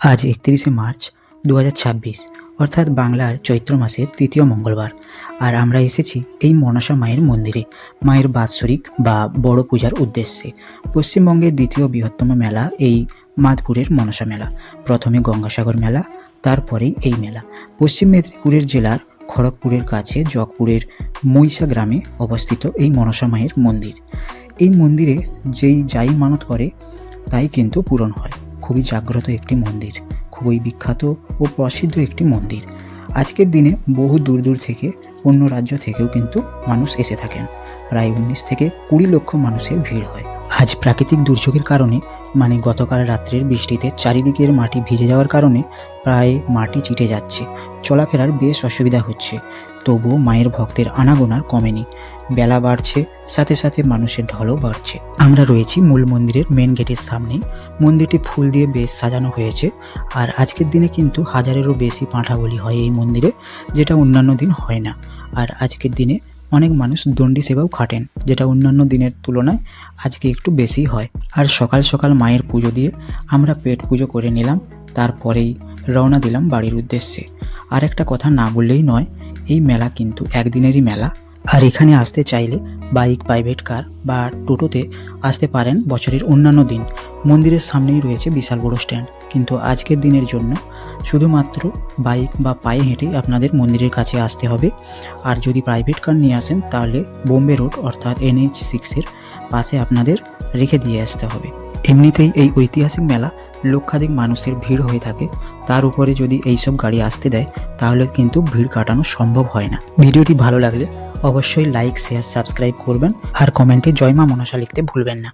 আজ ৩১শে মার্চ ২০২৬ অর্থাৎ বাংলার চৈত্র মাসের তৃতীয় মঙ্গলবার। আর আমরা এসেছি এই মনসা মায়ের মন্দিরে মায়ের বাৎসরিক বা বড় পূজার উদ্দেশ্যে। পশ্চিমবঙ্গের দ্বিতীয় বৃহত্তম মেলা এই মাধপুরের মনসা মেলা। প্রথমে গঙ্গাসাগর মেলা, তারপরেই এই মেলা। পশ্চিম মেদিনীপুরের জেলার খড়গপুরের কাছে জগপুরের মইসা গ্রামে অবস্থিত এই মনসা মায়ের মন্দির। এই মন্দিরে যাই মানত করে তাই কিন্তু পূরণ হয়। খুবই জাগ্রত একটি মন্দির, খুবই বিখ্যাত ও প্রসিদ্ধ একটি মন্দির। আজকের দিনে বহু দূর দূর থেকে, অন্য রাজ্য থেকেও কিন্তু মানুষ এসে থাকেন। প্রায় 19 থেকে 20 লক্ষ মানুষের ভিড় হয়। আজ প্রাকৃতিক দুর্যোগের কারণে গতকাল রাত্রের বৃষ্টিতে চারিদিকের মাটি ভিজে যাওয়ার কারণে প্রায় মাটি চিটে যাচ্ছে, চলাফেরার বেশ অসুবিধা হচ্ছে। তবুও মায়ের ভক্তের আনাগোনার কমেনি। বেলা বাড়ছে, সাথে সাথে মানুষের ঢলও বাড়ছে। আমরা রয়েছি মূল মন্দিরের মেন গেটের সামনেই। মন্দিরটি ফুল দিয়ে বেশ সাজানো হয়েছে। আর আজকের দিনে কিন্তু 1000-এরও বেশি পাঁঠা বলি হয় এই মন্দিরে, যেটা অন্যান্য দিন হয় না। আর আজকের দিনে অনেক মানুষ দণ্ডি সেবাও খাটেন, যেটা অন্যান্য দিনের তুলনায় আজকে একটু বেশি হয়। আর সকাল সকাল মায়ের পুজো দিয়ে আমরা পেট পুজো করে নিলাম, তারপরেই রওনা দিলাম বাড়ির উদ্দেশ্যে। আর একটা কথা না বললেই নয়, এই মেলা কিন্তু একদিনেরই মেলা। আর এখানে আসতে চাইলে বাইক, প্রাইভেট কার বা টোটোতে আসতে পারেন বছরের অন্যান্য দিন। মন্দিরের সামনেই রয়েছে বিশাল বড় স্ট্যান্ড, কিন্তু আজকের দিনের জন্য শুধুমাত্র বাইক বা পায়ে হেঁটেই আপনাদের মন্দিরের কাছে আসতে হবে। আর যদি প্রাইভেট কার নিয়ে আসেন তাহলে বোম্বে রোড অর্থাৎ NH6-এর পাশে আপনাদের রেখে দিয়ে আসতে হবে। এমনিতেই এই ঐতিহাসিক মেলা লক্ষাধিক মানুষের ভিড় হয়ে থাকে, তার উপরে যদি এইসব গাড়ি আসতে দেয় তাহলে কিন্তু ভিড় কাটানো সম্ভব হয় না। ভিডিওটি ভালো লাগলে অবশ্যই লাইক, শেয়ার, সাবস্ক্রাইব করবেন আর কমেন্টে জয় মা মনসা লিখতে ভুলবেন না।